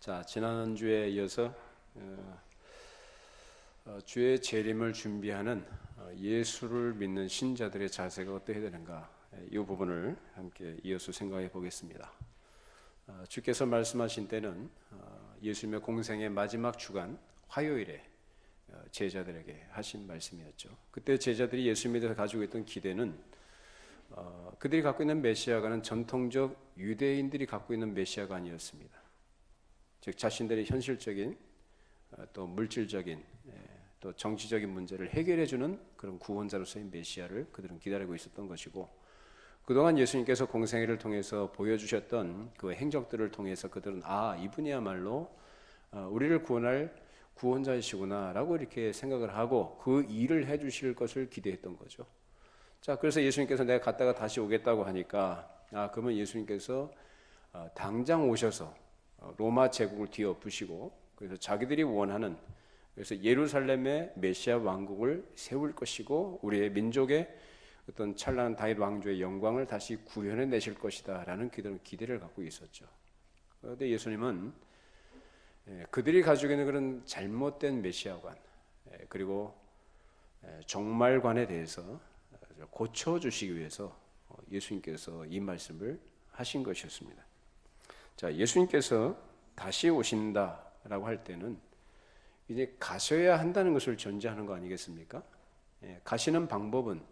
자, 지난주에 이어서 주의 재림을 준비하는 예수를 믿는 신자들의 자세가 어떠해야 되는가, 이 부분을 함께 이어서 생각해 보겠습니다. 주께서 말씀하신 때는 예수님의 공생의 마지막 주간 화요일에 제자들에게 하신 말씀이었죠. 그때 제자들이 예수님에 대해서 가지고 있던 기대는 그들이 갖고 있는 메시아가는 전통적 유대인들이 갖고 있는 메시아가 아니었습니다. 즉 자신들의 현실적인 또 물질적인 또 정치적인 문제를 해결해 주는 그런 구원자로서의 메시아를 그들은 기다리고 있었던 것이고, 그동안 예수님께서 공생애를 통해서 보여주셨던 그 행적들을 통해서 그들은 이분이야말로 우리를 구원할 구원자이시구나 라고 이렇게 생각을 하고 그 일을 해 주실 것을 기대했던 거죠. 자, 그래서 예수님께서 내가 갔다가 다시 오겠다고 하니까 그러면 예수님께서 당장 오셔서 로마 제국을 뒤엎으시고, 그래서 자기들이 원하는, 그래서 예루살렘의 메시아 왕국을 세울 것이고 우리의 민족의 어떤 찬란한 다윗 왕조의 영광을 다시 구현해 내실 것이다 라는 기대를 갖고 있었죠. 그런데 예수님은 그들이 가지고 있는 그런 잘못된 메시아관 그리고 종말관에 대해서 고쳐주시기 위해서 예수님께서 이 말씀을 하신 것이었습니다. 자, 예수님께서 다시 오신다라고 할 때는 이제 가셔야 한다는 것을 전제하는 거 아니겠습니까? 가시는 방법은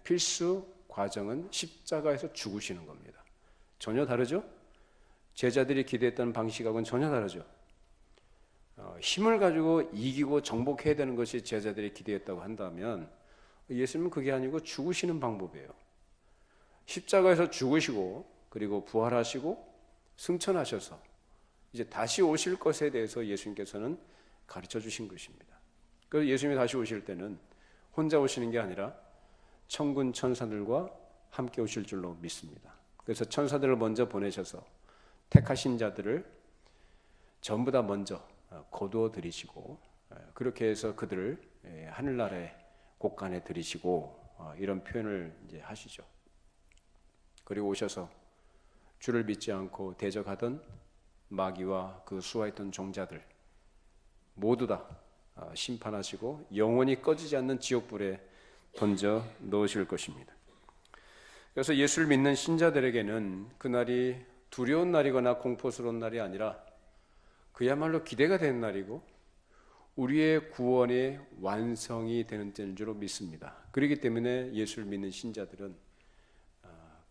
필수 과정은 십자가에서 죽으시는 겁니다. 전혀 다르죠? 제자들이 기대했던 방식하고는 전혀 다르죠. 힘을 가지고 이기고 정복해야 되는 것이 제자들이 기대했다고 한다면 예수님은 그게 아니고 죽으시는 방법이에요. 십자가에서 죽으시고 그리고 부활하시고 승천하셔서 이제 다시 오실 것에 대해서 예수님께서는 가르쳐 주신 것입니다. 그래서 예수님이 다시 오실 때는 혼자 오시는 게 아니라 천군 천사들과 함께 오실 줄로 믿습니다. 그래서 천사들을 먼저 보내셔서 택하신 자들을 전부 다 먼저 거두어 들이시고, 그렇게 해서 그들을 하늘나라의 곳간에 들이시고, 이런 표현을 이제 하시죠. 그리고 오셔서 주를 믿지 않고 대적하던 마귀와 그 수하했던 종자들 모두 다 심판하시고 영원히 꺼지지 않는 지옥불에 던져 넣으실 것입니다. 그래서 예수를 믿는 신자들에게는 그날이 두려운 날이거나 공포스러운 날이 아니라 그야말로 기대가 되는 날이고 우리의 구원의 완성이 되는 때인 줄 믿습니다. 그렇기 때문에 예수를 믿는 신자들은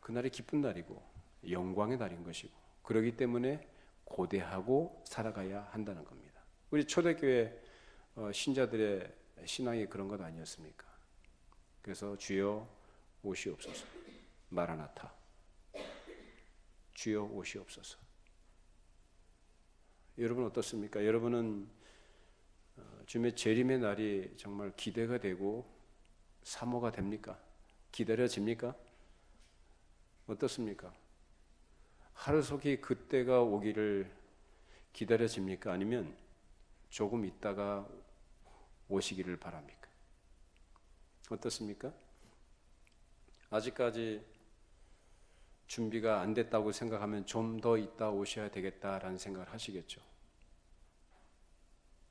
그날이 기쁜 날이고 영광의 날인 것이고, 그렇기 때문에 고대하고 살아가야 한다는 겁니다. 우리 초대교회 신자들의 신앙이 그런 것 아니었습니까? 그래서 주여 오시옵소서, 마라나타, 주여 오시옵소서. 여러분 어떻습니까? 여러분은 주님의 재림의 날이 정말 기대가 되고 사모가 됩니까? 기다려집니까? 어떻습니까? 하루속히 그때가 오기를 기다려집니까? 아니면 조금 있다가 오시기를 바랍니까? 어떻습니까? 아직까지 준비가 안 됐다고 생각하면 좀 더 있다 오셔야 되겠다라는 생각을 하시겠죠.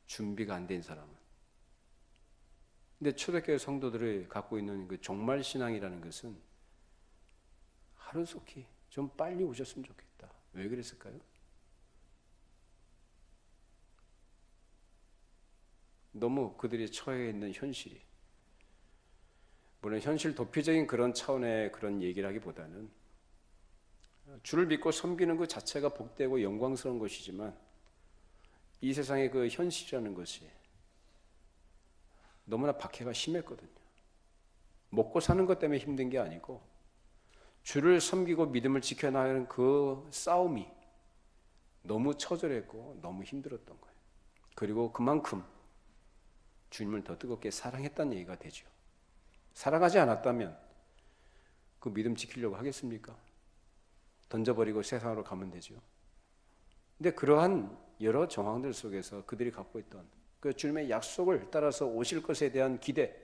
준비가 안 된 사람은. 근데 초대교회 성도들이 갖고 있는 그 종말 신앙이라는 것은 하루속히 좀 빨리 오셨으면 좋겠다. 왜 그랬을까요? 너무 그들이 처해 있는 현실이, 물론 현실 도피적인 그런 차원의 그런 얘기라기보다는 주를 믿고 섬기는 것 자체가 복되고 영광스러운 것이지만 이 세상의 그 현실이라는 것이 너무나 박해가 심했거든요. 먹고 사는 것 때문에 힘든 게 아니고 주를 섬기고 믿음을 지켜나가는 그 싸움이 너무 처절했고 너무 힘들었던 거예요. 그리고 그만큼 주님을 더 뜨겁게 사랑했다는 얘기가 되죠. 사랑하지 않았다면 그 믿음 지키려고 하겠습니까? 던져버리고 세상으로 가면 되죠. 근데 그러한 여러 정황들 속에서 그들이 갖고 있던 그 주님의 약속을 따라서 오실 것에 대한 기대,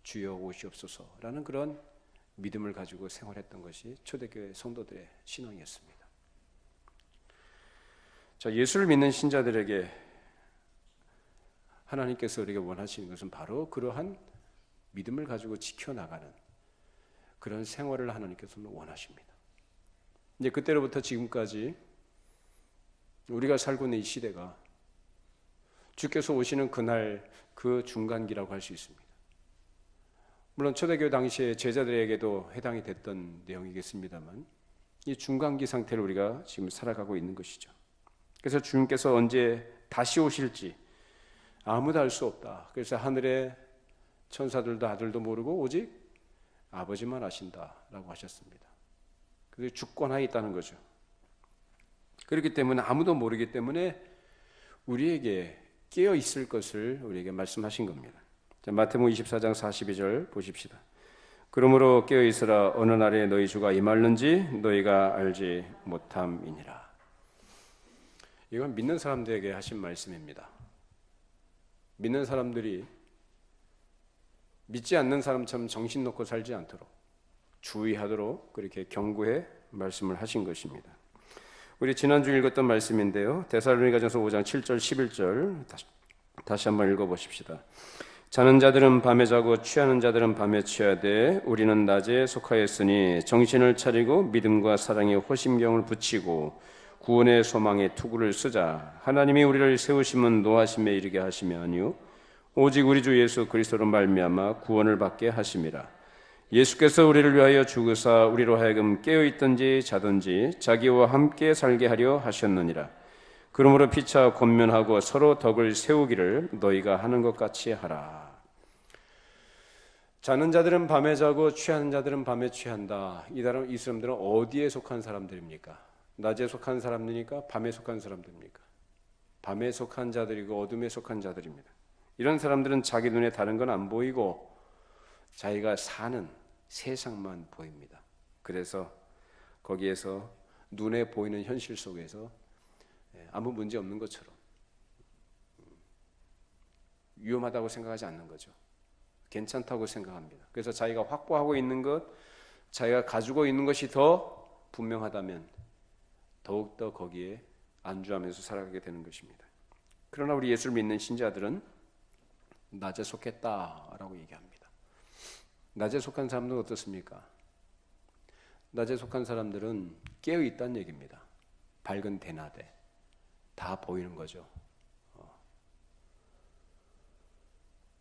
주여 오시옵소서라는 그런 믿음을 가지고 생활했던 것이 초대교회 성도들의 신앙이었습니다. 자, 예수를 믿는 신자들에게 하나님께서 우리가 원하시는 것은 바로 그러한 믿음을 가지고 지켜나가는 그런 생활을 하나님께서는 원하십니다. 이제 그때로부터 지금까지 우리가 살고 있는 이 시대가 주께서 오시는 그날 그 중간기라고 할 수 있습니다. 물론 초대교회 당시에 제자들에게도 해당이 됐던 내용이겠습니다만 이 중간기 상태를 우리가 지금 살아가고 있는 것이죠. 그래서 주님께서 언제 다시 오실지 아무도 알 수 없다. 그래서 하늘의 천사들도 아들도 모르고 오직 아버지만 아신다라고 하셨습니다. 그게 주권하에 있다는 거죠. 그렇기 때문에 아무도 모르기 때문에 우리에게 깨어 있을 것을 우리에게 말씀하신 겁니다. 자, 마태복음 24장 42절 보십시다. 그러므로 깨어 있으라. 어느 날에 너희 주가 임할는지 너희가 알지 못함이니라. 이건 믿는 사람들에게 하신 말씀입니다. 믿는 사람들이 믿지 않는 사람처럼 정신 놓고 살지 않도록 주의하도록 그렇게 경고해 말씀을 하신 것입니다. 우리 지난주 읽었던 말씀인데요. 데살로니가전서 5장 7절 11절 다시 한번 읽어보십시다. 자는 자들은 밤에 자고 취하는 자들은 밤에 취하되 우리는 낮에 속하였으니 정신을 차리고 믿음과 사랑에 호심경을 붙이고 구원의 소망에 투구를 쓰자. 하나님이 우리를 세우심은 노하심에 이르게 하심이 아니요 오직 우리 주 예수 그리스도로 말미암아 구원을 받게 하심이라. 예수께서 우리를 위하여 죽으사 우리로 하여금 깨어있든지 자든지 자기와 함께 살게 하려 하셨느니라. 그러므로 피차 권면하고 서로 덕을 세우기를 너희가 하는 것 같이 하라. 자는 자들은 밤에 자고 취하는 자들은 밤에 취한다. 이 사람들은 어디에 속한 사람들입니까? 낮에 속한 사람들입니까? 밤에 속한 사람들입니까? 밤에 속한 자들이고 어둠에 속한 자들입니다. 이런 사람들은 자기 눈에 다른 건 안 보이고 자기가 사는 세상만 보입니다. 그래서 거기에서 눈에 보이는 현실 속에서 아무 문제 없는 것처럼 위험하다고 생각하지 않는 거죠. 괜찮다고 생각합니다. 그래서 자기가 확보하고 있는 것, 자기가 가지고 있는 것이 더 분명하다면 더욱더 거기에 안주하면서 살아가게 되는 것입니다. 그러나 우리 예수를 믿는 신자들은 낮에 속했다라고 얘기합니다. 낮에 속한 사람들은 어떻습니까? 낮에 속한 사람들은 깨어있다는 얘기입니다. 밝은 대낮에 다 보이는 거죠.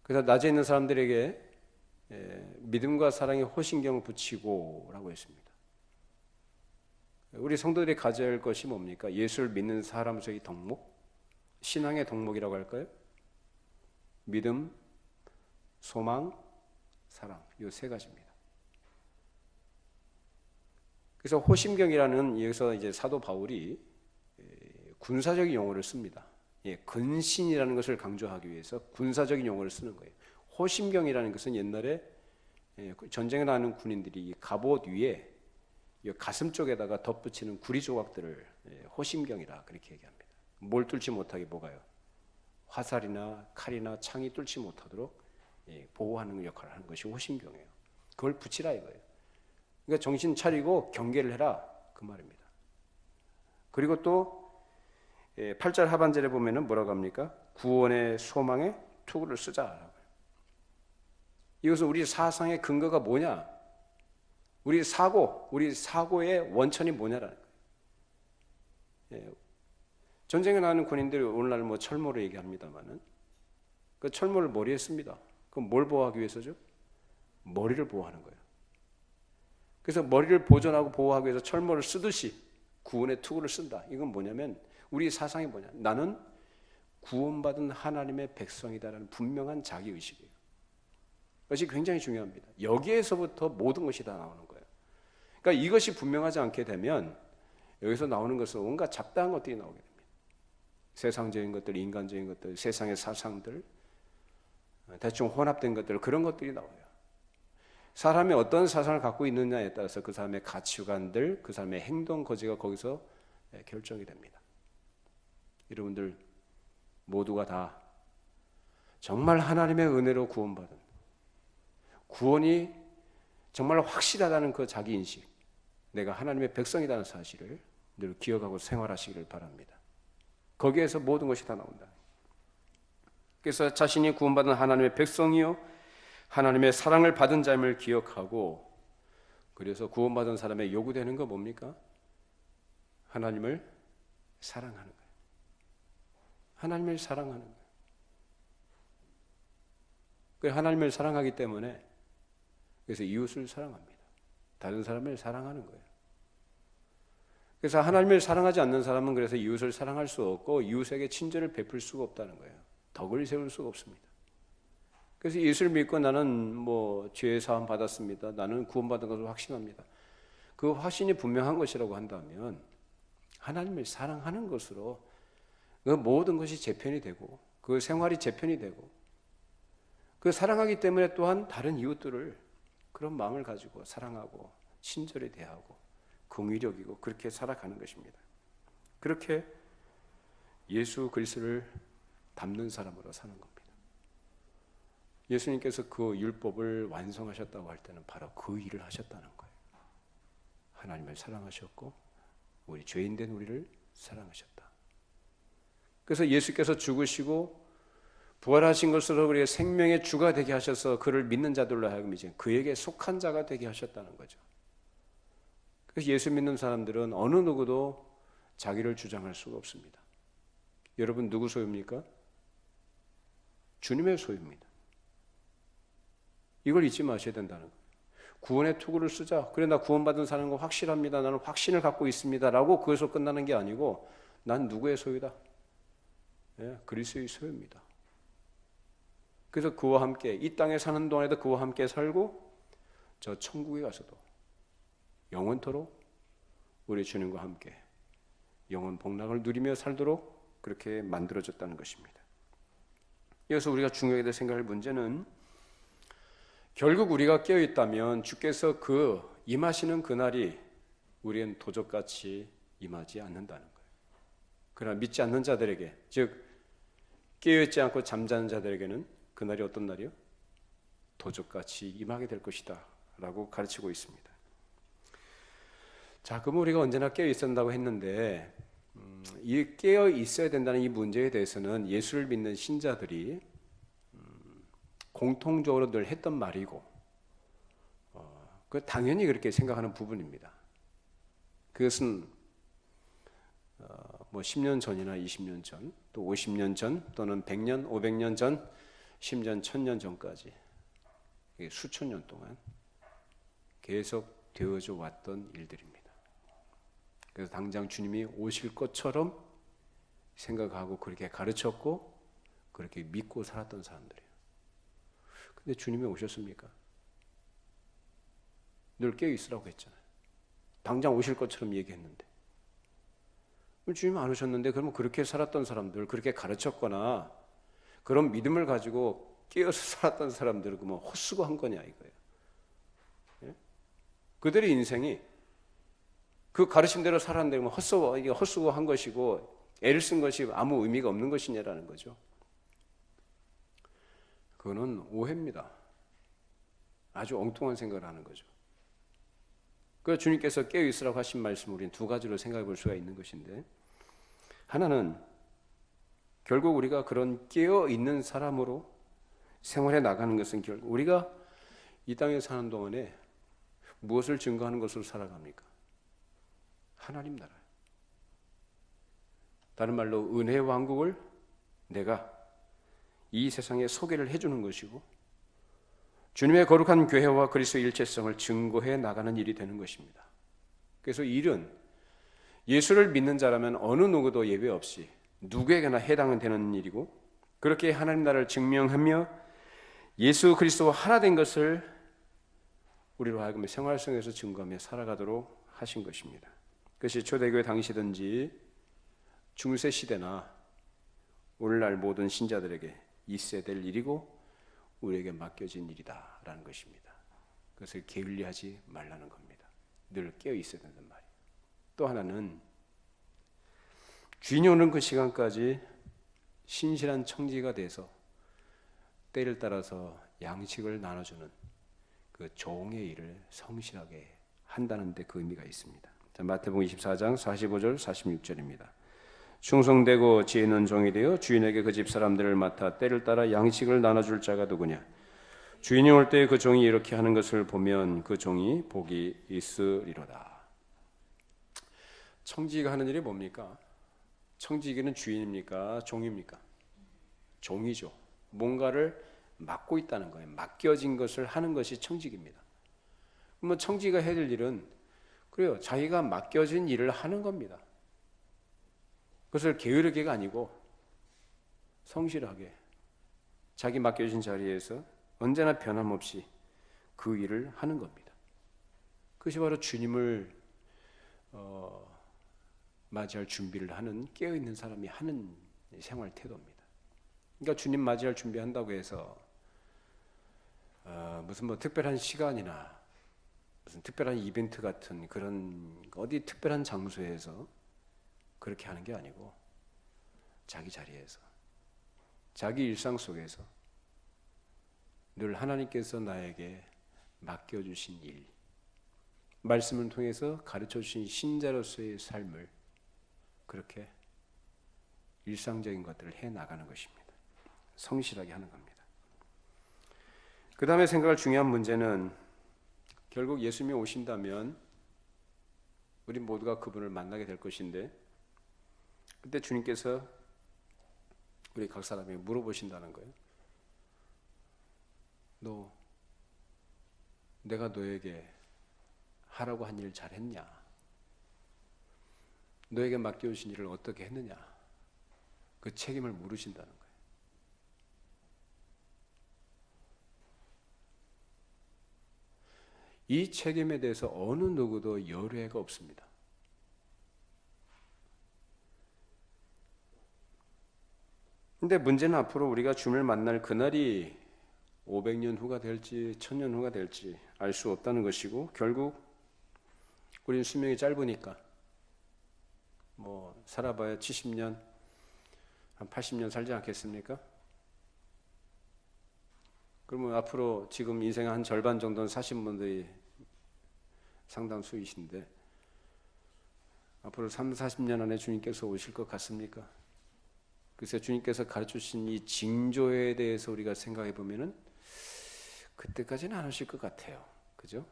그래서 낮에 있는 사람들에게 믿음과 사랑의 호신경을 붙이고 라고 했습니다. 우리 성도들이 가져야 할 것이 뭡니까? 예수를 믿는 사람으로서의 덕목? 신앙의 덕목이라고 할까요? 믿음, 소망, 사랑, 이 세 가지입니다. 그래서 호심경이라는 여기서 이제 사도 바울이 군사적인 용어를 씁니다. 근신이라는 것을 강조하기 위해서 군사적인 용어를 쓰는 거예요. 호심경이라는 것은 옛날에 전쟁에 나가는 군인들이 갑옷 위에 가슴 쪽에다가 덧붙이는 구리 조각들을 호심경이라 그렇게 얘기합니다. 뭘 뚫지 못하게 뭐가요? 화살이나 칼이나 창이 뚫지 못하도록 보호하는 역할을 하는 것이 호심경이에요. 그걸 붙이라 이거예요. 그러니까 정신 차리고 경계를 해라 그 말입니다. 그리고 또 8절 하반절에 보면은 뭐라고 합니까? 구원의 소망에 투구를 쓰자. 이것은 우리 사상의 근거가 뭐냐? 우리 사고의 원천이 뭐냐라는 거예요. 전쟁에 나가는 군인들이 오늘날 뭐 철모를 얘기합니다만은 그 철모를 머리에 씁니다. 그럼 뭘 보호하기 위해서죠? 머리를 보호하는 거예요. 그래서 머리를 보존하고 보호하기 위해서 철모를 쓰듯이 구원의 투구를 쓴다. 이건 뭐냐면 우리 사상이 뭐냐? 나는 구원받은 하나님의 백성이다라는 분명한 자기의식이에요. 그것이 굉장히 중요합니다. 여기에서부터 모든 것이 다 나오는 거예요. 그러니까 이것이 분명하지 않게 되면 여기서 나오는 것은 온갖 잡다한 것들이 나오게 됩니다. 세상적인 것들, 인간적인 것들, 세상의 사상들, 대충 혼합된 것들, 그런 것들이 나와요. 사람이 어떤 사상을 갖고 있느냐에 따라서 그 사람의 가치관들, 그 사람의 행동 거지가 거기서 결정이 됩니다. 여러분들 모두가 다 정말 하나님의 은혜로 구원받은, 구원이 정말 확실하다는 그 자기인식, 내가 하나님의 백성이라는 사실을 늘 기억하고 생활하시기를 바랍니다. 거기에서 모든 것이 다 나온다. 그래서 자신이 구원받은 하나님의 백성이요 하나님의 사랑을 받은 자임을 기억하고, 그래서 구원받은 사람의 요구되는 거 뭡니까? 하나님을 사랑하는 거예요. 하나님을 사랑하는 거예요. 그 하나님을 사랑하기 때문에 그래서 이웃을 사랑합니다. 다른 사람을 사랑하는 거예요. 그래서 하나님을 사랑하지 않는 사람은 그래서 이웃을 사랑할 수 없고 이웃에게 친절을 베풀 수가 없다는 거예요. 덕을 세울 수가 없습니다. 그래서 예수를 믿고 나는 죄 사함 받았습니다. 나는 구원받은 것을 확신합니다. 그 확신이 분명한 것이라고 한다면 하나님을 사랑하는 것으로 그 모든 것이 재편이 되고 그 생활이 재편이 되고, 그 사랑하기 때문에 또한 다른 이웃들을 그런 마음을 가지고 사랑하고 친절히 대하고 긍휼력이고 그렇게 살아가는 것입니다. 그렇게 예수 그리스도를 닮는 사람으로 사는 겁니다. 예수님께서 그 율법을 완성하셨다고 할 때는 바로 그 일을 하셨다는 거예요. 하나님을 사랑하셨고 우리 죄인된 우리를 사랑하셨다. 그래서 예수께서 죽으시고 부활하신 것으로 우리의 생명의 주가 되게 하셔서 그를 믿는 자들로 하여금 이제 그에게 속한 자가 되게 하셨다는 거죠. 그래서 예수 믿는 사람들은 어느 누구도 자기를 주장할 수가 없습니다. 여러분 누구 소유입니까? 주님의 소유입니다. 이걸 잊지 마셔야 된다는 거예요. 구원의 투구를 쓰자. 그래 나 구원받은 사람인 거 확실합니다. 나는 확신을 갖고 있습니다. 라고 그것으로 끝나는 게 아니고 난 누구의 소유다? 그리스도의 소유입니다. 그래서 그와 함께 이 땅에 사는 동안에도 그와 함께 살고 저 천국에 가서도 영원토록 우리 주님과 함께 영원 복락을 누리며 살도록 그렇게 만들어졌다는 것입니다. 여기서 우리가 중요하게 생각할 문제는 결국 우리가 깨어있다면 주께서 그 임하시는 그날이 우리는 도적같이 임하지 않는다는 거예요. 그러나 믿지 않는 자들에게, 즉 깨어있지 않고 잠자는 자들에게는 그날이 어떤 날이요? 도적같이 임하게 될 것이다 라고 가르치고 있습니다. 자, 그럼 우리가 언제나 깨어있었다고 했는데 이 깨어있어야 된다는 이 문제에 대해서는 예수를 믿는 신자들이 공통적으로 늘 했던 말이고 당연히 그렇게 생각하는 부분입니다. 그것은 10년 전이나 20년 전, 또 50년 전, 또는 100년, 500년 전, 심지어 1000년 전까지 수천 년 동안 계속 되어져 왔던 일들입니다. 그래서 당장 주님이 오실 것처럼 생각하고 그렇게 가르쳤고 그렇게 믿고 살았던 사람들이에요. 근데 주님이 오셨습니까? 늘 깨어있으라고 했잖아요. 당장 오실 것처럼 얘기했는데 주님 안 오셨는데 그러면 그렇게 살았던 사람들, 그렇게 가르쳤거나 그런 믿음을 가지고 깨어서 살았던 사람들은 그러면 헛수고 한 거냐 이거예요. 예? 그들의 인생이 그 가르침대로 살았는데 이게 헛수고 한 것이고 애를 쓴 것이 아무 의미가 없는 것이냐라는 거죠. 그거는 오해입니다. 아주 엉뚱한 생각을 하는 거죠. 그래서 주님께서 깨어있으라고 하신 말씀을 우리는 두 가지로 생각해 볼 수가 있는 것인데, 하나는 결국 우리가 그런 깨어있는 사람으로 생활해 나가는 것은 결국 우리가 이 땅에 사는 동안에 무엇을 증거하는 것으로 살아갑니까? 하나님 나라. 다른 말로 은혜의 왕국을 내가 이 세상에 소개를 해주는 것이고 주님의 거룩한 교회와 그리스도의 일체성을 증거해 나가는 일이 되는 것입니다. 그래서 이 일은 예수를 믿는 자라면 어느 누구도 예외 없이 누구에게나 해당은 되는 일이고, 그렇게 하나님 나라를 증명하며 예수 그리스도와 하나 된 것을 우리로 하여금 생활 속에서 증거하며 살아가도록 하신 것입니다. 그것이 초대교회 당시든지 중세 시대나 오늘날 모든 신자들에게 있어야 될 일이고 우리에게 맡겨진 일이다라는 것입니다. 그것을 게을리하지 말라는 겁니다. 늘 깨어 있어야 된단 말이에요. 또 하나는 주인이 오는 그 시간까지 신실한 청지가 돼서 때를 따라서 양식을 나눠주는 그 종의 일을 성실하게 한다는 데 그 의미가 있습니다. 자, 마태복음 24장 45절 46절입니다. 충성되고 지혜 있는 종이 되어 주인에게 그 집 사람들을 맡아 때를 따라 양식을 나눠줄 자가 누구냐. 주인이 올 때 그 종이 이렇게 하는 것을 보면 그 종이 복이 있으리로다. 청지기가 하는 일이 뭡니까? 청지기는 주인입니까? 종입니까? 종이죠. 뭔가를 맡고 있다는 거예요. 맡겨진 것을 하는 것이 청지기입니다. 그러면 청지기가 해야 될 일은 그래요. 자기가 맡겨진 일을 하는 겁니다. 그것을 게으르게가 아니고 성실하게 자기 맡겨진 자리에서 언제나 변함없이 그 일을 하는 겁니다. 그것이 바로 주님을 맞이할 준비를 하는 깨어있는 사람이 하는 생활 태도입니다. 그러니까 주님 맞이할 준비한다고 해서 무슨 뭐 특별한 시간이나 무슨 특별한 이벤트 같은 그런 어디 특별한 장소에서 그렇게 하는 게 아니고 자기 자리에서 자기 일상 속에서 늘 하나님께서 나에게 맡겨주신 일, 말씀을 통해서 가르쳐주신 신자로서의 삶을 그렇게 일상적인 것들을 해나가는 것입니다. 성실하게 하는 겁니다. 그 다음에 생각할 중요한 문제는 결국 예수님이 오신다면 우리 모두가 그분을 만나게 될 것인데 그때 주님께서 우리 각 사람에게 물어보신다는 거예요. 너 내가 너에게 하라고 한 일 잘했냐? 너에게 맡겨주신 일을 어떻게 했느냐? 그 책임을 물으신다는 거예요. 이 책임에 대해서 어느 누구도 열애가 없습니다. 근데 문제는 앞으로 우리가 주님을 만날 그날이 500년 후가 될지 1000년 후가 될지 알 수 없다는 것이고 결국 우리는 수명이 짧으니까 뭐 살아봐야 70년, 한 80년 살지 않겠습니까? 그러면 앞으로 지금 인생의 한 절반 정도는 사신 분들이 상당수이신데 앞으로 3, 40년 안에 주님께서 오실 것 같습니까? 그래서 주님께서 가르쳐주신 이 징조에 대해서 우리가 생각해 보면은 그때까지는 안 오실 것 같아요. 그죠?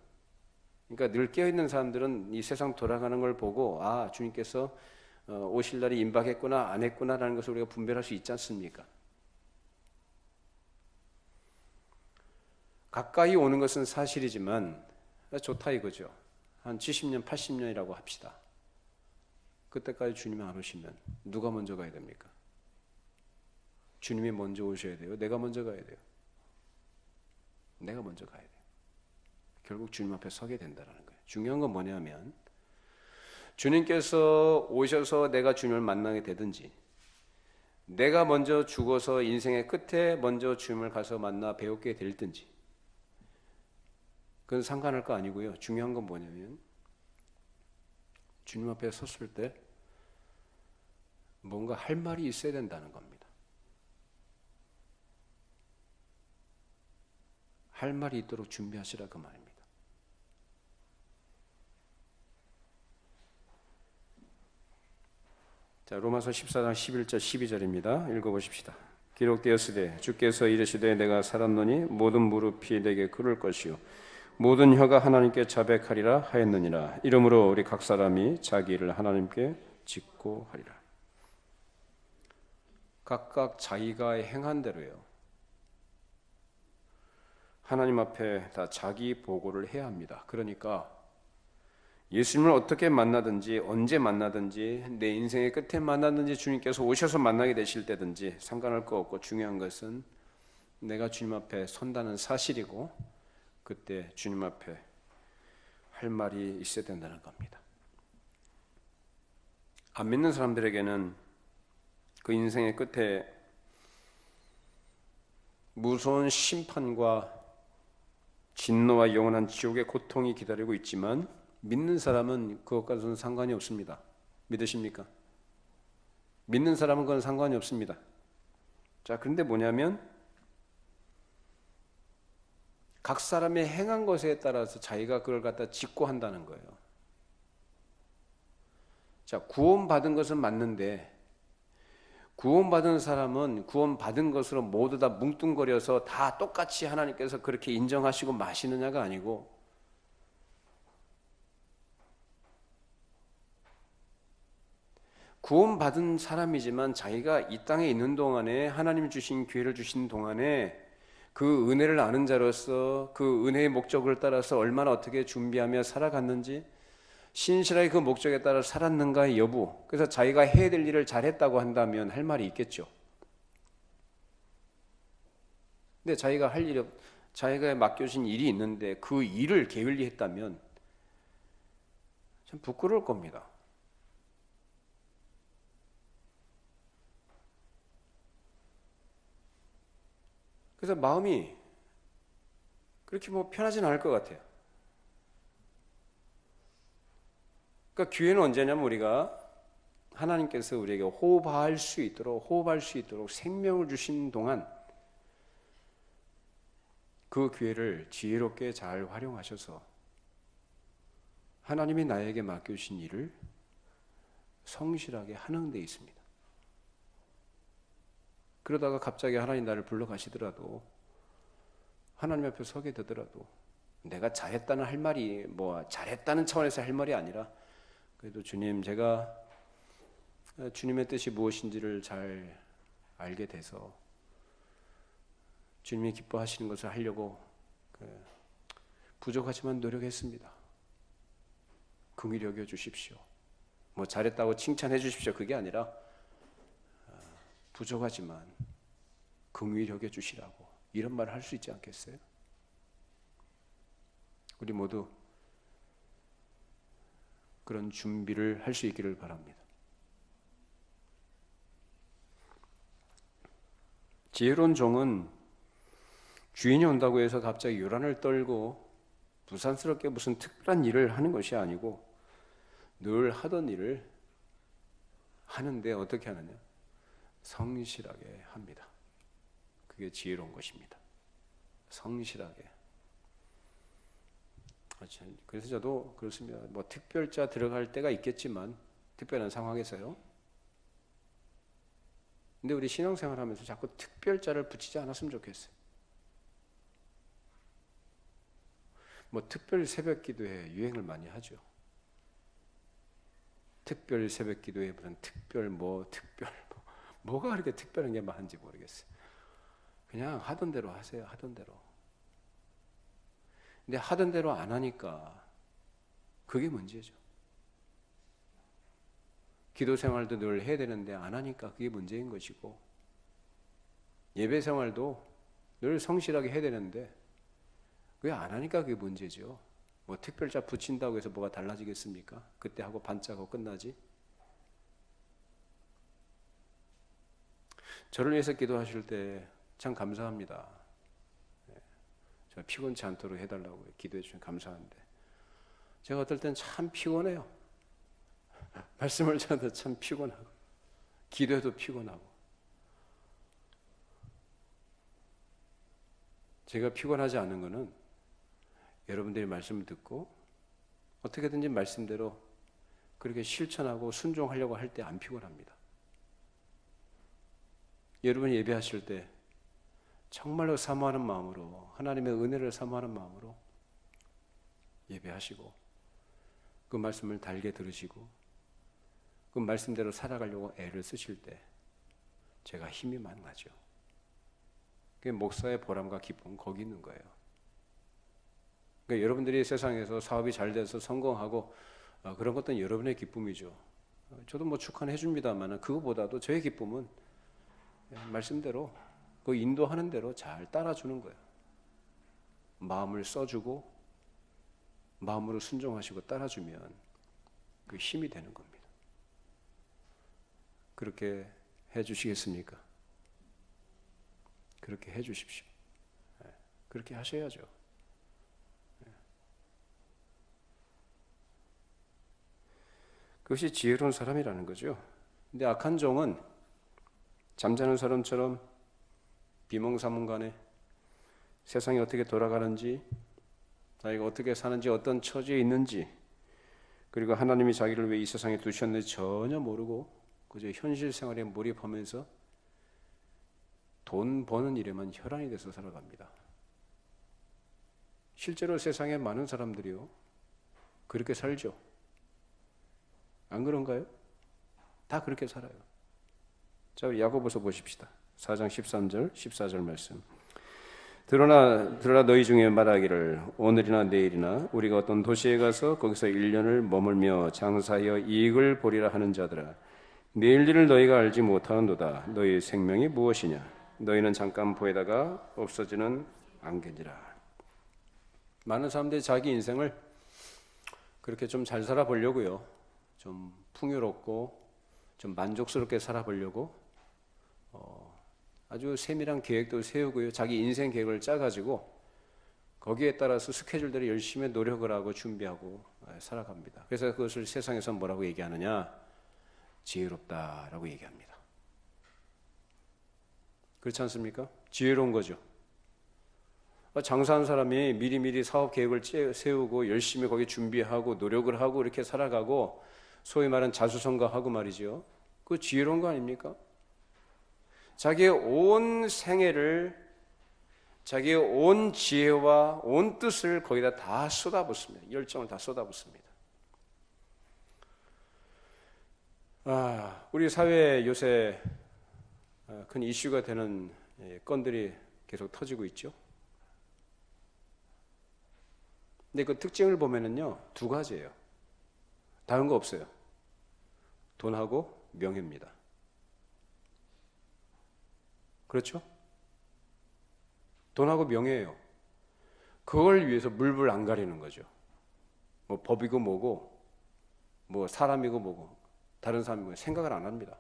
그러니까 늘 깨어있는 사람들은 이 세상 돌아가는 걸 보고 아 주님께서 오실 날이 임박했구나 안 했구나라는 것을 우리가 분별할 수 있지 않습니까? 가까이 오는 것은 사실이지만 좋다 이거죠. 한 70년, 80년이라고 합시다. 그때까지 주님이 안 오시면 누가 먼저 가야 됩니까? 주님이 먼저 오셔야 돼요? 내가 먼저 가야 돼요? 내가 먼저 가야 돼요. 결국 주님 앞에 서게 된다는 거예요. 중요한 건 뭐냐면 주님께서 오셔서 내가 주님을 만나게 되든지 내가 먼저 죽어서 인생의 끝에 먼저 주님을 가서 만나 배우게 될든지 그건 상관할 거 아니고요. 중요한 건 뭐냐면 주님 앞에 섰을 때 뭔가 할 말이 있어야 된다는 겁니다. 할 말이 있도록 준비하시라 그 말입니다. 자, 로마서 14장 11절 12절입니다. 읽어보십시다. 기록되었으되 주께서 이르시되 내가 살았노니 모든 무릎이 내게 꿇을 것이요 모든 혀가 하나님께 자백하리라 하였느니라. 이러므로 우리 각 사람이 자기 일을 하나님께 짓고 하리라. 각각 자기가 행한 대로요. 하나님 앞에 다 자기 보고를 해야 합니다. 그러니까 예수님을 어떻게 만나든지 언제 만나든지 내 인생의 끝에 만나든지 주님께서 오셔서 만나게 되실 때든지 상관할 거 없고 중요한 것은 내가 주님 앞에 선다는 사실이고 그때 주님 앞에 할 말이 있어야 된다는 겁니다. 안 믿는 사람들에게는 그 인생의 끝에 무서운 심판과 진노와 영원한 지옥의 고통이 기다리고 있지만 믿는 사람은 그것과는 상관이 없습니다. 믿으십니까? 믿는 사람은 그건 상관이 없습니다. 자, 그런데 뭐냐면 각 사람의 행한 것에 따라서 자기가 그걸 갖다 직고한다는 거예요. 자, 구원받은 것은 맞는데 구원받은 사람은 구원받은 것으로 모두 다 뭉뚱거려서 다 똑같이 하나님께서 그렇게 인정하시고 마시느냐가 아니고, 구원받은 사람이지만 자기가 이 땅에 있는 동안에, 하나님 주신 기회를 주신 동안에 그 은혜를 아는 자로서 그 은혜의 목적을 따라서 얼마나 어떻게 준비하며 살아갔는지, 신실하게 그 목적에 따라 살았는가의 여부, 그래서 자기가 해야 될 일을 잘했다고 한다면 할 말이 있겠죠. 근데 자기가 할 일이, 자기가 맡겨진 일이 있는데 그 일을 게을리 했다면 참 부끄러울 겁니다. 그래서 마음이 그렇게 편하진 않을 것 같아요. 그러니까 기회는 언제냐면, 우리가 하나님께서 우리에게 호흡할 수 있도록 생명을 주신 동안 그 기회를 지혜롭게 잘 활용하셔서 하나님이 나에게 맡겨주신 일을 성실하게 하는 데 있습니다. 그러다가 갑자기 하나님 나를 불러가시더라도, 하나님 앞에 서게 되더라도, 내가 잘했다는 할 말이 잘했다는 차원에서 할 말이 아니라, 그래도 주님, 제가 주님의 뜻이 무엇인지를 잘 알게 돼서 주님이 기뻐하시는 것을 하려고 부족하지만 노력했습니다. 긍휼히 여겨 주십시오. 잘했다고 칭찬해 주십시오. 그게 아니라 부족하지만 긍휼히 여겨 주시라고, 이런 말을 할 수 있지 않겠어요? 우리 모두 그런 준비를 할 수 있기를 바랍니다. 지혜로운 종은 주인이 온다고 해서 갑자기 요란을 떨고 부산스럽게 무슨 특별한 일을 하는 것이 아니고, 늘 하던 일을 하는데 어떻게 하느냐? 성실하게 합니다. 그게 지혜로운 것입니다. 성실하게. 그래서 저도 그렇습니다. 특별자 들어갈 때가 있겠지만, 특별한 상황에서요. 근데 우리 신앙생활 하면서 자꾸 특별자를 붙이지 않았으면 좋겠어요. 특별 새벽 기도회 유행을 많이 하죠. 특별 새벽 기도회 무슨 뭐가 그렇게 특별한 게 많은지 모르겠어요. 그냥 하던 대로 하세요. 하던 대로. 근데 하던 대로 안 하니까 그게 문제죠. 기도 생활도 늘 해야 되는데 안 하니까 그게 문제인 것이고, 예배 생활도 늘 성실하게 해야 되는데 왜 안 하니까 그게 문제죠. 특별자 붙인다고 해서 뭐가 달라지겠습니까? 그때 하고 반짝하고 끝나지. 저를 위해서 기도하실 때 참 감사합니다. 저 피곤치 않도록 해달라고 기도해 주시면 감사한데, 제가 어떨 땐 참 피곤해요. 말씀을 전해도 참 피곤하고, 기도해도 피곤하고. 제가 피곤하지 않은 것은 여러분들이 말씀을 듣고 어떻게든지 말씀대로 그렇게 실천하고 순종하려고 할 때 안 피곤합니다. 여러분이 예배하실 때 정말로 사모하는 마음으로, 하나님의 은혜를 사모하는 마음으로 예배하시고, 그 말씀을 달게 들으시고 그 말씀대로 살아가려고 애를 쓰실 때 제가 힘이 많이 나죠. 그게 목사의 보람과 기쁨은 거기 있는 거예요. 그러니까 여러분들이 세상에서 사업이 잘 돼서 성공하고 그런 것도 여러분의 기쁨이죠. 저도 축하는 해줍니다만, 그거보다도 저의 기쁨은 말씀대로 그 인도하는 대로 잘 따라주는 거예요. 마음을 써주고 마음으로 순종하시고 따라주면 그 힘이 되는 겁니다. 그렇게 해주시겠습니까? 그렇게 해주십시오. 그렇게 하셔야죠. 그것이 지혜로운 사람이라는 거죠. 근데 악한 종은 잠자는 사람처럼 비몽사몽간에 세상이 어떻게 돌아가는지, 자기가 어떻게 사는지, 어떤 처지에 있는지, 그리고 하나님이 자기를 왜 이 세상에 두셨는지 전혀 모르고 그저 현실 생활에 몰입하면서 돈 버는 일에만 혈안이 돼서 살아갑니다. 실제로 세상에 많은 사람들이요, 그렇게 살죠. 안 그런가요? 다 그렇게 살아요. 자, 우리 야고보서 보십시다. 4장 13절, 14절 말씀. 들으나 너희 중에 말하기를 오늘이나 내일이나 우리가 어떤 도시에 가서 거기서 1년을 머물며 장사하여 이익을 보리라 하는 자들아, 내일 일을 너희가 알지 못하는도다. 너희 생명이 무엇이냐? 너희는 잠깐 보이다가 없어지는 안개니라. 많은 사람들이 자기 인생을 그렇게 좀 잘 살아보려고요, 좀 풍요롭고 좀 만족스럽게 살아보려고 아주 세밀한 계획도 세우고요, 자기 인생 계획을 짜가지고 거기에 따라서 스케줄대로 열심히 노력을 하고 준비하고 살아갑니다. 그래서 그것을 세상에서 뭐라고 얘기하느냐? 지혜롭다라고 얘기합니다. 그렇지 않습니까? 지혜로운 거죠. 장사하는 사람이 미리미리 사업 계획을 세우고 열심히 거기 준비하고 노력을 하고 이렇게 살아가고 소위 말하는 자수성가하고 말이죠. 그거 지혜로운 거 아닙니까? 자기의 온 생애를, 자기의 온 지혜와 온 뜻을 거기다 다 쏟아붓습니다. 열정을 다 쏟아붓습니다. 우리 사회에 요새 큰 이슈가 되는 건들이 계속 터지고 있죠. 근데 그 특징을 보면은요, 두 가지예요. 다른 거 없어요. 돈하고 명예입니다. 그렇죠? 돈하고 명예예요. 그걸 위해서 물불 안 가리는 거죠. 뭐 법이고 뭐고, 뭐 사람이고 뭐고, 다른 사람이고 생각을 안 합니다.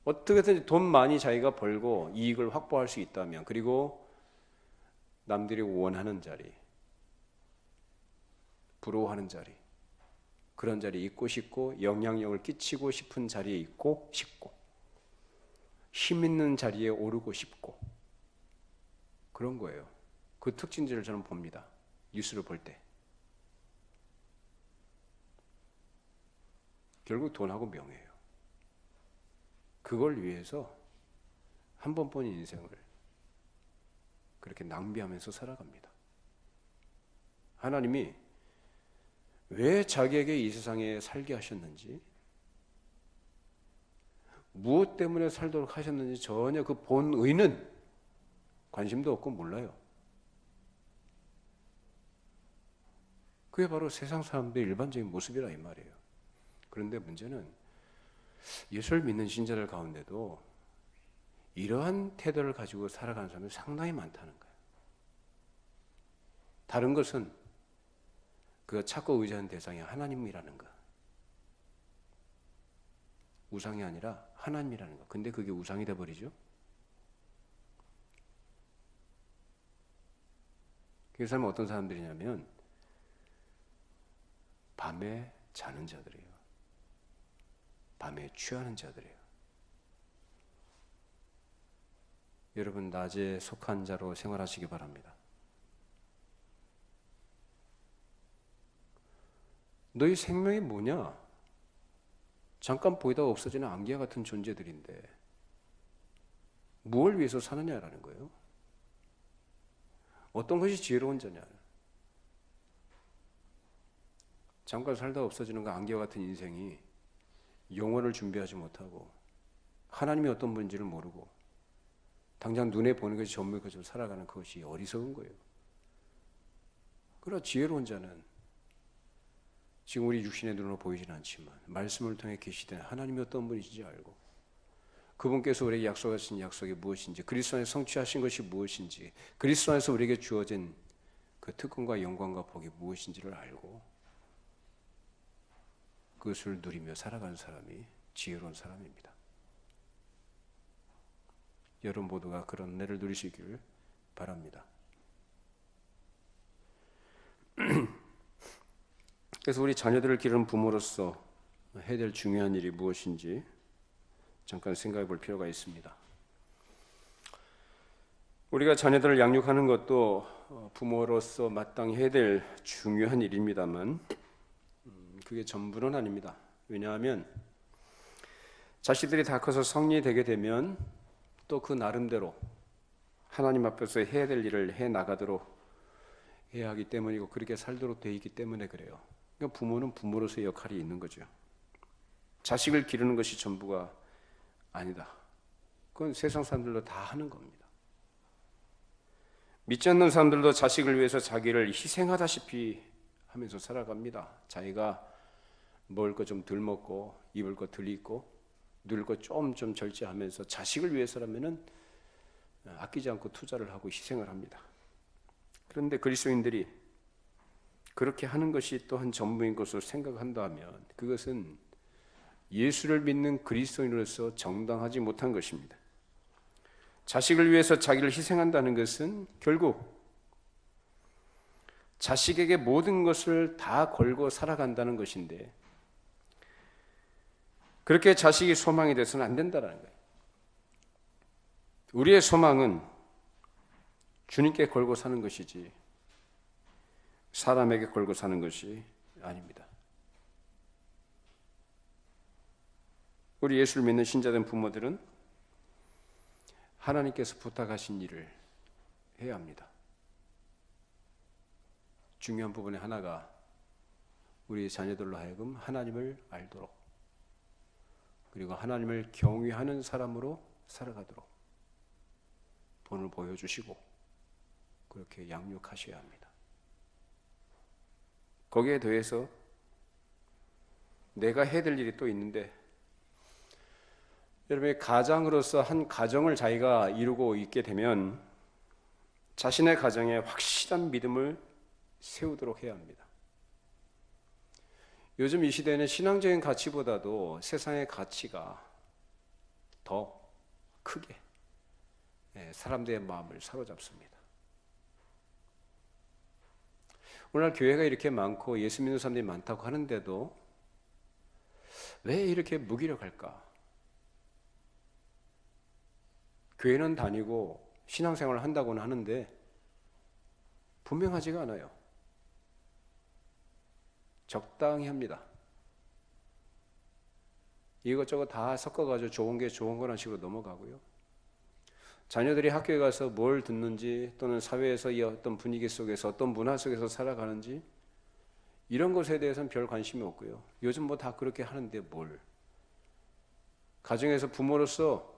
어떻게든 돈 많이 자기가 벌고 이익을 확보할 수 있다면, 그리고 남들이 원하는 자리, 부러워하는 자리, 그런 자리에 있고 싶고 영향력을 끼치고 싶은 자리에 있고 싶고 힘 있는 자리에 오르고 싶고 그런 거예요. 그 특징들을 저는 봅니다. 뉴스를 볼 때. 결국 돈하고 명예예요. 그걸 위해서 한 번뿐인 인생을 그렇게 낭비하면서 살아갑니다. 하나님이 왜 자기에게 이 세상에 살게 하셨는지, 무엇 때문에 살도록 하셨는지 전혀 그 본의는 관심도 없고 몰라요. 그게 바로 세상 사람들의 일반적인 모습이라 이 말이에요. 그런데 문제는 예수를 믿는 신자들 가운데도 이러한 태도를 가지고 살아가는 사람이 상당히 많다는 거예요. 다른 것은 그가 찾고 의지하는 대상이 하나님이라는 것. 우상이 아니라 하나님이라는 것. 근데 그게 우상이 돼버리죠. 그 사람은 어떤 사람들이냐면 밤에 자는 자들이에요. 밤에 취하는 자들이에요. 여러분, 낮에 속한 자로 생활하시기 바랍니다. 너희 생명이 뭐냐? 잠깐 보이다가 없어지는 안개 같은 존재들인데 무엇을 위해서 사느냐라는 거예요. 어떤 것이 지혜로운 자냐? 잠깐 살다가 없어지는 그 안개 같은 인생이 영혼을 준비하지 못하고 하나님이 어떤 분인지를 모르고 당장 눈에 보는 것이 전부인 것처럼 살아가는 그것이 어리석은 거예요. 그러나 지혜로운 자는 지금 우리 육신의 눈으로 보이지는 않지만 말씀을 통해 계시된 하나님이 어떤 분이신지 알고 그분께서 우리에게 약속하신 약속이 무엇인지, 그리스도 안에서 성취하신 것이 무엇인지, 그리스도 안에서 우리에게 주어진 그 특권과 영광과 복이 무엇인지를 알고 그것을 누리며 살아가는 사람이 지혜로운 사람입니다. 여러분 모두가 그런 은혜를 누릴 수 있기를 바랍니다. 그래서 우리 자녀들을 기르는 부모로서 해야 될 중요한 일이 무엇인지 잠깐 생각해 볼 필요가 있습니다. 우리가 자녀들을 양육하는 것도 부모로서 마땅히 해야 될 중요한 일입니다만 그게 전부는 아닙니다. 왜냐하면 자식들이 다 커서 성인이 되게 되면 또 그 나름대로 하나님 앞에서 해야 될 일을 해 나가도록 해야 하기 때문이고 그렇게 살도록 되어 있기 때문에 그래요. 그러니까 부모는 부모로서의 역할이 있는 거죠. 자식을 기르는 것이 전부가 아니다. 그건 세상 사람들도 다 하는 겁니다. 믿지 않는 사람들도 자식을 위해서 자기를 희생하다시피 하면서 살아갑니다. 자기가 먹을 것 좀 덜 먹고 입을 것 덜 입고 누릴 것 좀 절제하면서 자식을 위해서라면은 아끼지 않고 투자를 하고 희생을 합니다. 그런데 그리스도인들이 그렇게 하는 것이 또한 전부인 것으로 생각한다면 그것은 예수를 믿는 그리스도인으로서 정당하지 못한 것입니다. 자식을 위해서 자기를 희생한다는 것은 결국 자식에게 모든 것을 다 걸고 살아간다는 것인데 그렇게 자식이 소망이 돼서는 안 된다는 거예요. 우리의 소망은 주님께 걸고 사는 것이지 사람에게 걸고 사는 것이 아닙니다. 우리 예수를 믿는 신자된 부모들은 하나님께서 부탁하신 일을 해야 합니다. 중요한 부분의 하나가 우리 자녀들로 하여금 하나님을 알도록 그리고 하나님을 경외하는 사람으로 살아가도록 본을 보여주시고 그렇게 양육하셔야 합니다. 거기에 더해서 내가 해야 될 일이 또 있는데 여러분의 가장으로서 한 가정을 자기가 이루고 있게 되면 자신의 가정에 확실한 믿음을 세우도록 해야 합니다. 요즘 이 시대에는 신앙적인 가치보다도 세상의 가치가 더 크게 사람들의 마음을 사로잡습니다. 오늘날 교회가 이렇게 많고 예수 믿는 사람들이 많다고 하는데도 왜 이렇게 무기력할까? 교회는 다니고 신앙생활을 한다고는 하는데 분명하지가 않아요. 적당히 합니다. 이것저것 다 섞어가지고 좋은 게 좋은 거라는 식으로 넘어가고요. 자녀들이 학교에 가서 뭘 듣는지 또는 사회에서 이 어떤 분위기 속에서 어떤 문화 속에서 살아가는지 이런 것에 대해서는 별 관심이 없고요. 요즘 뭐 다 그렇게 하는데 뭘. 가정에서 부모로서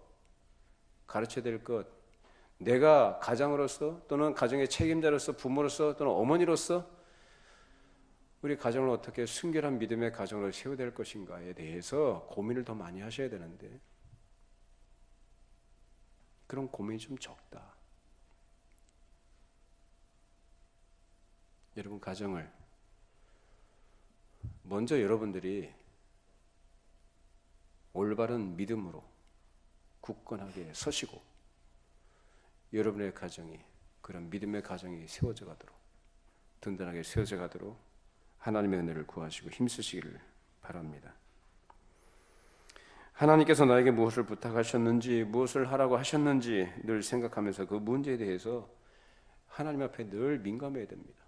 가르쳐야 될 것, 내가 가장으로서 또는 가정의 책임자로서 부모로서 또는 어머니로서 우리 가정을 어떻게 순결한 믿음의 가정으로 세워야 될 것인가에 대해서 고민을 더 많이 하셔야 되는데 그런 고민이 좀 적다. 여러분 가정을 먼저 여러분들이 올바른 믿음으로 굳건하게 서시고 여러분의 가정이 그런 믿음의 가정이 세워져 가도록 든든하게 세워져 가도록 하나님의 은혜를 구하시고 힘쓰시기를 바랍니다. 하나님께서 나에게 무엇을 부탁하셨는지 무엇을 하라고 하셨는지 늘 생각하면서 그 문제에 대해서 하나님 앞에 늘 민감해야 됩니다.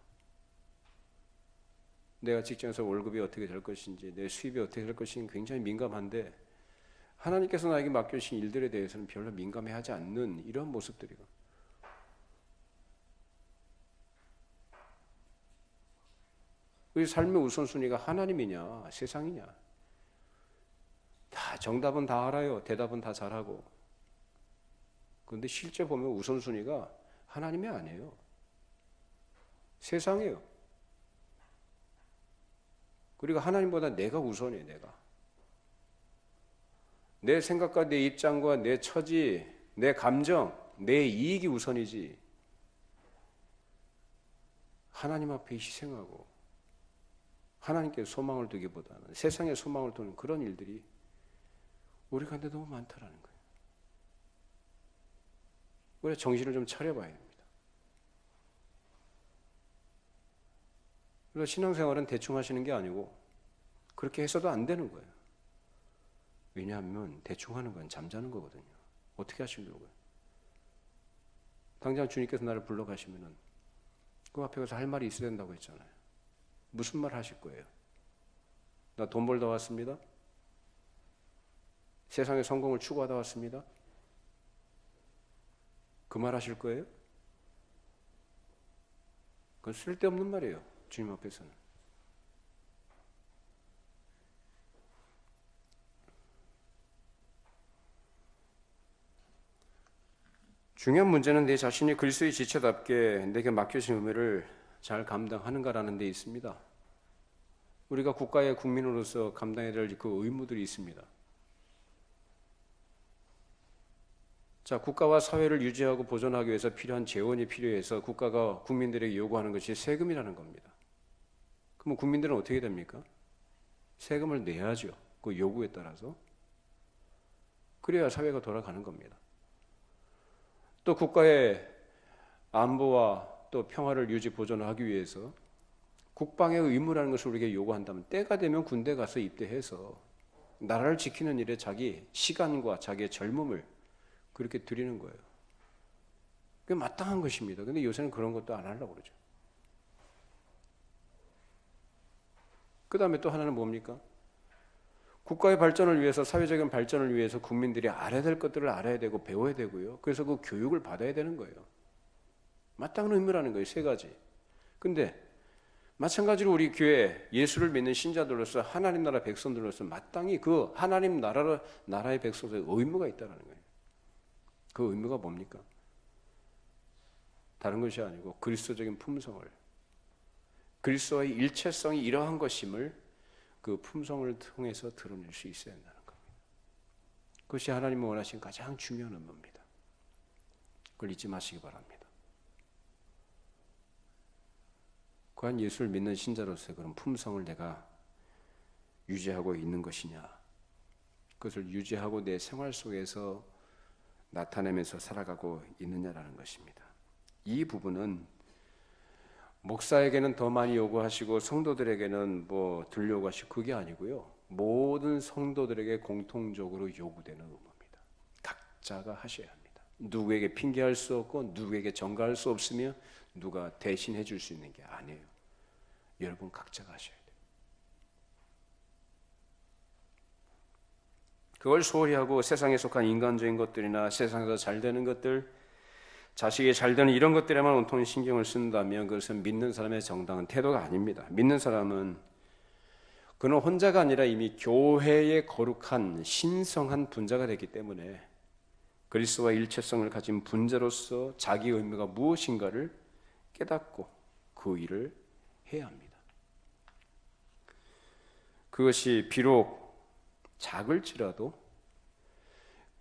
내가 직장에서 월급이 어떻게 될 것인지 내 수입이 어떻게 될 것인지 굉장히 민감한데 하나님께서 나에게 맡겨주신 일들에 대해서는 별로 민감해하지 않는 이런 모습들이고 우리 삶의 우선순위가 하나님이냐 세상이냐 다 정답은 다 알아요. 대답은 다 잘하고 그런데 실제 보면 우선순위가 하나님이 아니에요. 세상이에요. 그리고 하나님보다 내가 우선이에요. 내 생각과 내 입장과 내 처지, 내 감정, 내 이익이 우선이지 하나님 앞에 희생하고 하나님께 소망을 두기보다는 세상에 소망을 두는 그런 일들이 우리 가운데 너무 많다라는 거예요. 우리가 정신을 좀 차려봐야 됩니다. 그래서 신앙생활은 대충 하시는 게 아니고 그렇게 해서도 안 되는 거예요. 왜냐하면 대충 하는 건 잠자는 거거든요. 어떻게 하시려고요? 당장 주님께서 나를 불러가시면은 그 앞에 가서 할 말이 있어야 된다고 했잖아요. 무슨 말 하실 거예요? 나 돈 벌다 왔습니다. 세상의 성공을 추구하다 왔습니다. 그 말 하실 거예요? 그건 쓸데없는 말이에요. 주님 앞에서는. 중요한 문제는 내 자신이 그리스도의 지체답게 내게 맡겨진 의무를 잘 감당하는가라는 데 있습니다. 우리가 국가의 국민으로서 감당해야 될 그 의무들이 있습니다. 자, 국가와 사회를 유지하고 보존하기 위해서 필요한 재원이 필요해서 국가가 국민들에게 요구하는 것이 세금이라는 겁니다. 그러면 국민들은 어떻게 됩니까? 세금을 내야죠. 그 요구에 따라서. 그래야 사회가 돌아가는 겁니다. 또 국가의 안보와 또 평화를 유지 보존하기 위해서 국방의 의무라는 것을 우리에게 요구한다면 때가 되면 군대 가서 입대해서 나라를 지키는 일에 자기 시간과 자기의 젊음을 그렇게 드리는 거예요. 그게 마땅한 것입니다. 근데 요새는 그런 것도 안 하려고 그러죠. 그 다음에 또 하나는 뭡니까? 국가의 발전을 위해서, 사회적인 발전을 위해서 국민들이 알아야 될 것들을 알아야 되고 배워야 되고요. 그래서 그 교육을 받아야 되는 거예요. 마땅한 의무라는 거예요. 세 가지. 근데 마찬가지로 우리 교회 예수를 믿는 신자들로서 하나님 나라 백성들로서 마땅히 그 하나님 나라의 백성들의 의무가 있다는 거예요. 그 의무가 뭡니까? 다른 것이 아니고 그리스도적인 품성을, 그리스도의 일체성이 이러한 것임을 그 품성을 통해서 드러낼 수 있어야 한다는 겁니다. 그것이 하나님이 원하신 가장 중요한 의무입니다. 그걸 잊지 마시기 바랍니다. 과연 예수를 믿는 신자로서의 그런 품성을 내가 유지하고 있는 것이냐, 그것을 유지하고 내 생활 속에서 나타내면서 살아가고 있느냐라는 것입니다. 이 부분은 목사에게는 더 많이 요구하시고 성도들에게는 덜 요구하시고 그게 아니고요. 모든 성도들에게 공통적으로 요구되는 의무입니다. 각자가 하셔야 합니다. 누구에게 핑계할 수 없고 누구에게 전가할 수 없으며 누가 대신해 줄 수 있는 게 아니에요. 여러분 각자가 하셔야 돼요. 그걸 소홀히 하고 세상에 속한 인간적인 것들이나 세상에서 잘 되는 것들, 자식이 잘 되는 이런 것들에만 온통히 신경을 쓴다면 그것은 믿는 사람의 정당한 태도가 아닙니다. 믿는 사람은 그는 혼자가 아니라 이미 교회의 거룩한 신성한 분자가 됐기 때문에 그리스도와 일체성을 가진 분자로서 자기 의무가 무엇인가를 깨닫고 그 일을 해야 합니다. 그것이 비록 작을지라도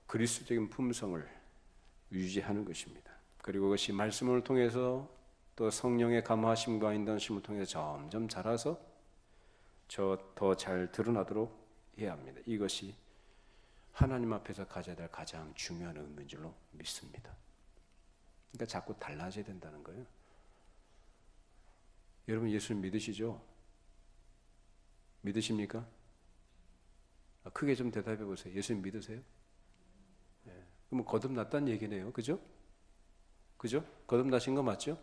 그리스도적인 품성을 유지하는 것입니다. 그리고 그것이 말씀을 통해서 또 성령의 감화심과 인도하심을 통해서 점점 자라서 더 잘 드러나도록 해야 합니다. 이것이 하나님 앞에서 가져야 될 가장 중요한 의무인 줄로 믿습니다. 그러니까 자꾸 달라져야 된다는 거예요. 여러분 예수를 믿으시죠? 믿으십니까? 크게 좀 대답해 보세요. 예수님 믿으세요? 네. 그럼 거듭났다는 얘기네요. 그죠? 그죠? 거듭나신 거 맞죠?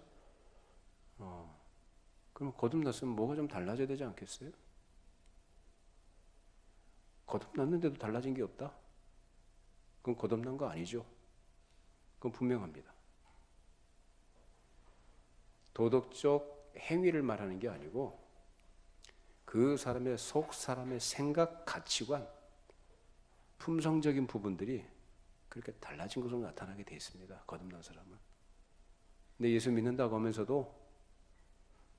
그럼 거듭났으면 뭐가 좀 달라져야 되지 않겠어요? 거듭났는데도 달라진 게 없다? 그건 거듭난 거 아니죠? 그건 분명합니다. 도덕적 행위를 말하는 게 아니고 그 사람의 속 사람의 생각, 가치관, 품성적인 부분들이 그렇게 달라진 것으로 나타나게 되어 있습니다. 거듭난 사람은. 근데 예수 믿는다고 하면서도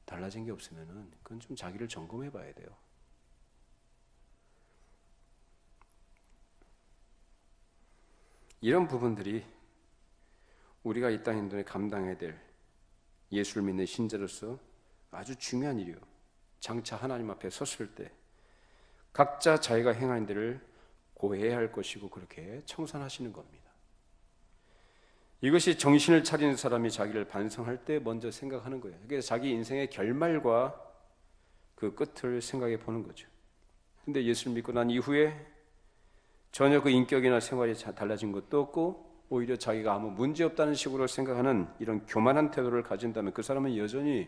달라진 게 없으면은 그건 좀 자기를 점검해 봐야 돼요. 이런 부분들이 우리가 이 땅 인도에 감당해야 될 예수를 믿는 신자로서 아주 중요한 일이요. 장차 하나님 앞에 섰을 때 각자 자기가 행한 일을 고해야 할 것이고 그렇게 청산하시는 겁니다. 이것이 정신을 차리는 사람이 자기를 반성할 때 먼저 생각하는 거예요. 그래서 자기 인생의 결말과 그 끝을 생각해 보는 거죠. 근데 예수를 믿고 난 이후에 전혀 그 인격이나 생활이 달라진 것도 없고 오히려 자기가 아무 문제 없다는 식으로 생각하는 이런 교만한 태도를 가진다면 그 사람은 여전히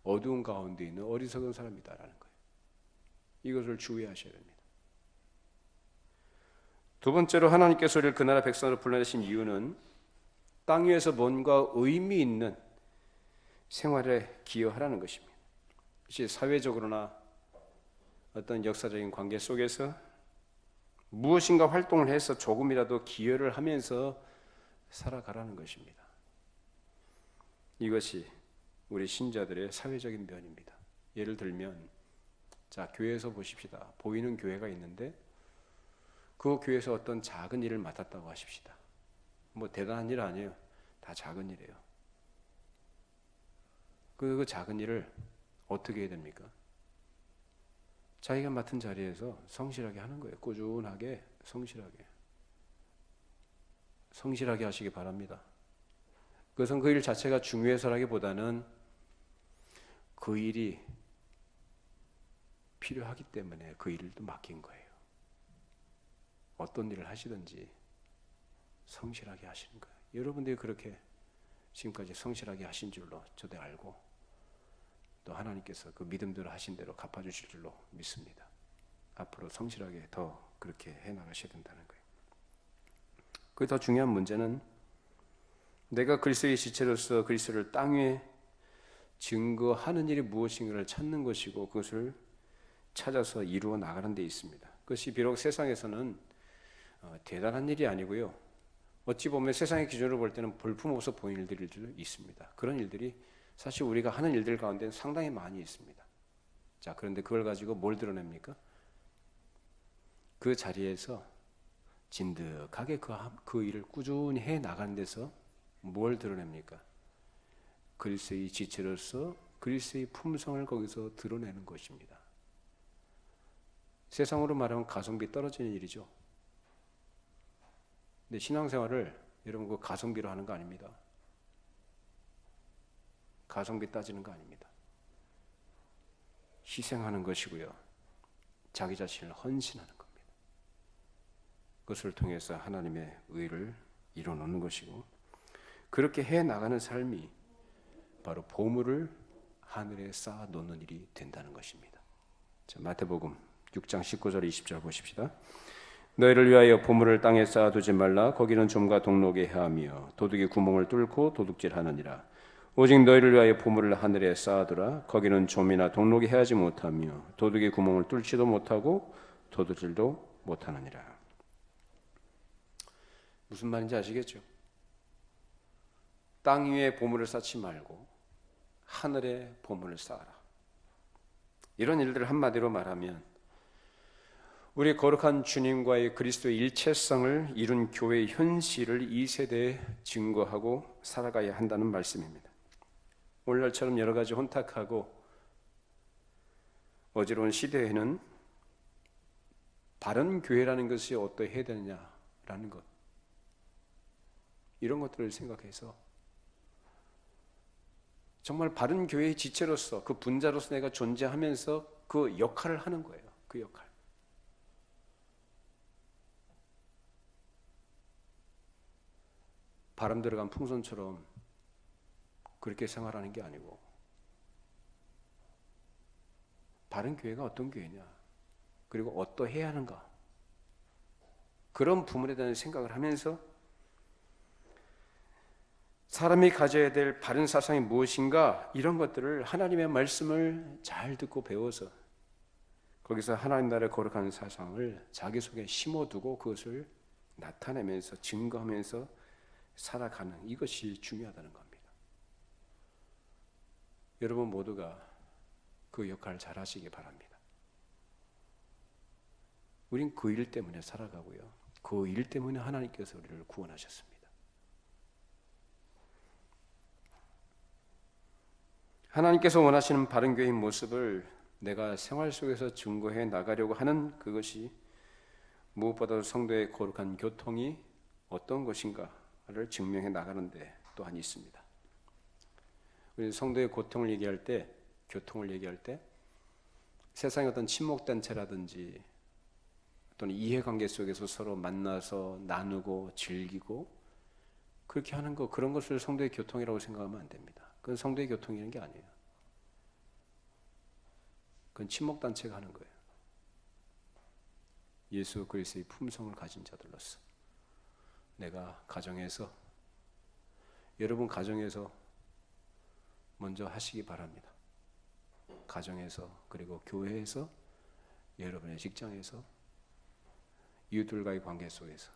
어두운 가운데 있는 어리석은 사람이다라는 거예요. 이것을 주의하셔야 됩니다. 두 번째로 하나님께서 우리를 그 나라 백성으로 불러내신 이유는 땅 위에서 뭔가 의미 있는 생활에 기여하라는 것입니다. 이제 사회적으로나 어떤 역사적인 관계 속에서 무엇인가 활동을 해서 조금이라도 기여를 하면서 살아가라는 것입니다. 이것이 우리 신자들의 사회적인 면입니다. 예를 들면 자, 교회에서 보십시다. 보이는 교회가 있는데 그 교회에서 어떤 작은 일을 맡았다고 하십시다. 뭐 대단한 일 아니에요. 다 작은 일이에요. 그 작은 일을 어떻게 해야 됩니까? 자기가 맡은 자리에서 성실하게 하는 거예요. 꾸준하게, 성실하게 하시기 바랍니다. 그것은 그 일 자체가 중요해서라기보다는 그 일이 필요하기 때문에 그 일을 또 맡긴 거예요. 어떤 일을 하시든지 성실하게 하시는 거예요. 여러분들이 그렇게 지금까지 성실하게 하신 줄로 저도 알고 또 하나님께서 그 믿음대로 하신 대로 갚아주실 줄로 믿습니다. 앞으로 성실하게 더 그렇게 해나가셔야 된다는 거예요. 그 더 중요한 문제는 내가 그리스도의 지체로서 그리스도를 땅 위에 증거하는 일이 무엇인가를 찾는 것이고 그것을 찾아서 이루어 나가는 데 있습니다. 그것이 비록 세상에서는 대단한 일이 아니고요. 어찌 보면 세상의 기준으로 볼 때는 볼품없어 보이는 일들일 수 있습니다. 그런 일들이 사실 우리가 하는 일들 가운데는 상당히 많이 있습니다. 자, 그런데 그걸 가지고 뭘 드러냅니까? 그 자리에서 진득하게 그 일을 꾸준히 해 나가는 데서 뭘 드러냅니까? 그리스도의 지체로서 그리스도의 품성을 거기서 드러내는 것입니다. 세상으로 말하면 가성비 떨어지는 일이죠. 근데 신앙생활을 여러분 그 가성비로 하는 거 아닙니다. 가성비 따지는 거 아닙니다. 희생하는 것이고요. 자기 자신을 헌신하는 겁니다. 그것을 통해서 하나님의 의를 이뤄놓는 것이고 그렇게 해나가는 삶이 바로 보물을 하늘에 쌓아놓는 일이 된다는 것입니다. 자, 마태복음 6장 19절 20절 보십시다. 너희를 위하여 보물을 땅에 쌓아두지 말라. 거기는 좀과 동록이 해하며 도둑이 구멍을 뚫고 도둑질하느니라. 오직 너희를 위하여 보물을 하늘에 쌓아두라. 거기는 좀이나 동록이 해하지 못하며 도둑이 구멍을 뚫지도 못하고 도둑질도 못하느니라. 무슨 말인지 아시겠죠? 땅 위에 보물을 쌓지 말고 하늘에 보물을 쌓아라. 이런 일들을 한마디로 말하면 우리 거룩한 주님과의 그리스도의 일체성을 이룬 교회의 현실을 이 세대에 증거하고 살아가야 한다는 말씀입니다. 오늘날처럼 여러 가지 혼탁하고 어지러운 시대에는 바른 교회라는 것이 어떠해야 되느냐라는 것, 이런 것들을 생각해서 정말 바른 교회의 지체로서 그 분자로서 내가 존재하면서 그 역할을 하는 거예요. 그 역할. 바람 들어간 풍선처럼 그렇게 생활하는 게 아니고 바른 교회가 어떤 교회냐, 그리고 어떠해야 하는가, 그런 부분에 대한 생각을 하면서 사람이 가져야 될 바른 사상이 무엇인가, 이런 것들을 하나님의 말씀을 잘 듣고 배워서 거기서 하나님 나라의 거룩한 사상을 자기 속에 심어두고 그것을 나타내면서 증거하면서 살아가는, 이것이 중요하다는 겁니다. 여러분 모두가 그 역할을 잘 하시기 바랍니다. 우린 그 일 때문에 살아가고요. 그 일 때문에 하나님께서 우리를 구원하셨습니다. 하나님께서 원하시는 바른 교회의 모습을 내가 생활 속에서 증거해 나가려고 하는 그것이 무엇보다도 성도의 거룩한 교통이 어떤 것인가를 증명해 나가는데 또한 있습니다. 우리 성도의 교통을 얘기할 때 세상의 어떤 친목단체라든지 또는 이해관계 속에서 서로 만나서 나누고 즐기고 그렇게 하는 것, 그런 것을 성도의 교통이라고 생각하면 안 됩니다. 그건 성도의 교통이라는 게 아니에요. 그건 친목단체가 하는 거예요. 예수 그리스도의 품성을 가진 자들로서 내가 가정에서, 여러분 가정에서 먼저 하시기 바랍니다. 가정에서, 그리고 교회에서, 여러분의 직장에서, 이웃들과의 관계 속에서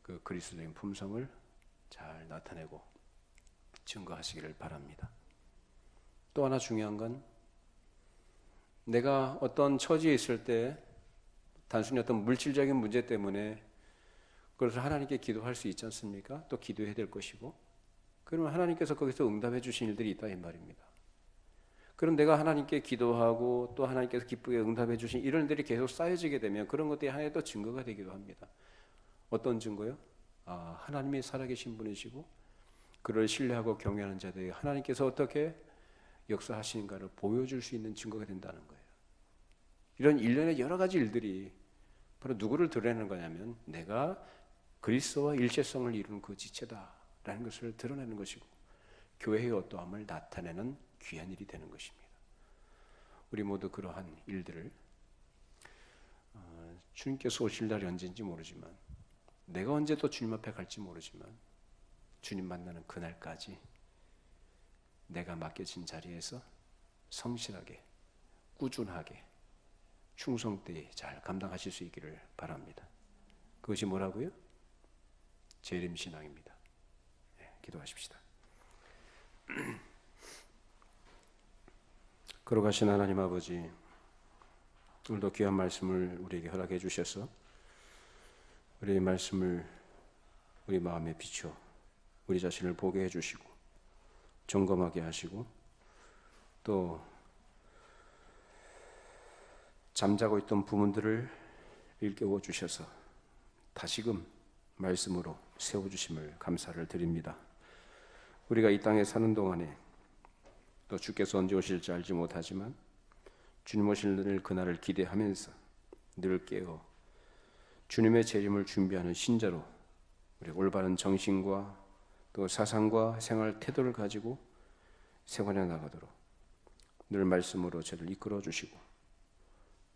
그 그리스도인 품성을 잘 나타내고 증거하시기를 바랍니다. 또 하나 중요한 건, 내가 어떤 처지에 있을 때 단순히 어떤 물질적인 문제 때문에 그래서 하나님께 기도할 수 있지 않습니까? 또 기도해야 될 것이고, 그러면 하나님께서 거기서 응답해 주신 일들이 있다 이 말입니다. 그럼 내가 하나님께 기도하고 또 하나님께서 기쁘게 응답해 주신 이런 일들이 계속 쌓여지게 되면 그런 것들이 하나의 또 증거가 되기도 합니다. 어떤 증거요? 하나님이 살아계신 분이시고 그를 신뢰하고 경외하는 자들에게 하나님께서 어떻게 역사하시는가를 보여줄 수 있는 증거가 된다는 거예요. 이런 일련의 여러 가지 일들이 바로 누구를 드러내는 거냐면 내가 그리스도와 일체성을 이루는 그 지체다라는 것을 드러내는 것이고, 교회의 어떠함을 나타내는 귀한 일이 되는 것입니다. 우리 모두 그러한 일들을 주님께서 오실 날이 언제인지 모르지만, 내가 언제 또 주님 앞에 갈지 모르지만, 주님 만나는 그날까지 내가 맡겨진 자리에서 성실하게, 꾸준하게, 충성되이 잘 감당하실 수 있기를 바랍니다. 그것이 뭐라고요? 재림신앙입니다. 기도하십시다. 걸어가신 하나님 아버지, 오늘도 귀한 말씀을 우리에게 허락해 주셔서 우리의 말씀을 우리 마음에 비춰 우리 자신을 보게 해주시고 점검하게 하시고, 또 잠자고 있던 부분들을 일깨워 주셔서 다시금 말씀으로 세워주심을 감사를 드립니다. 우리가 이 땅에 사는 동안에 또 주께서 언제 오실지 알지 못하지만 주님 오실 그날을 기대하면서 늘 깨어 주님의 재림을 준비하는 신자로 우리 올바른 정신과 또 사상과 생활 태도를 가지고 생활해 나가도록 늘 말씀으로 저를 이끌어 주시고,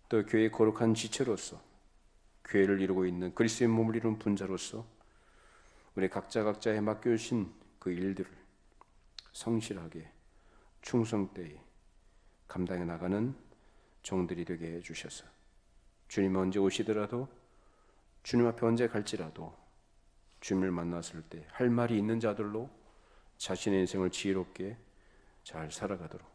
또 교회의 거룩한 지체로서 교회를 이루고 있는 그리스도의 몸을 이루는 분자로서 우리 각자의 맡겨주신 그 일들을 성실하게 충성되이 감당해 나가는 종들이 되게 해주셔서 주님 언제 오시더라도, 주님 앞에 언제 갈지라도 주님을 만났을 때 할 말이 있는 자들로 자신의 인생을 지혜롭게 잘 살아가도록,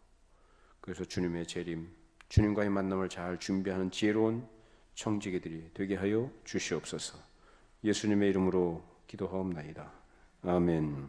그래서 주님의 재림, 주님과의 만남을 잘 준비하는 지혜로운 청지기들이 되게 하여 주시옵소서. 예수님의 이름으로 기도하옵나이다. 아멘.